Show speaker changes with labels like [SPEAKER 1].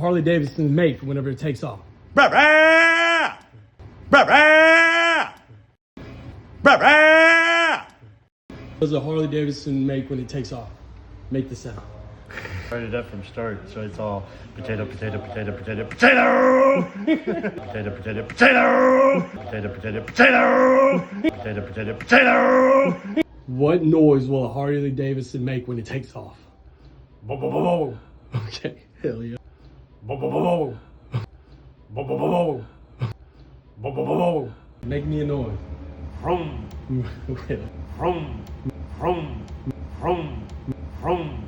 [SPEAKER 1] Harley Davidson make whenever it takes off?
[SPEAKER 2] What
[SPEAKER 1] Does a Harley Davidson make when it takes off? Make the sound.
[SPEAKER 3] Write it up from start, so it's all potato, potato, potato, potato, potato, potato, potato, potato, potato, potato, potato, potato, potato, potato.
[SPEAKER 1] What noise will a Harley Davidson make when it takes off?
[SPEAKER 3] Bo bo bo bo.
[SPEAKER 1] Okay, hell yeah.
[SPEAKER 3] Bo bo bo bo. Bo bo bo bo. Bo bo bo bo.
[SPEAKER 1] Make me a noise.
[SPEAKER 3] Vroom,
[SPEAKER 1] Okay.
[SPEAKER 3] vroom, vroom, vroom, vroom.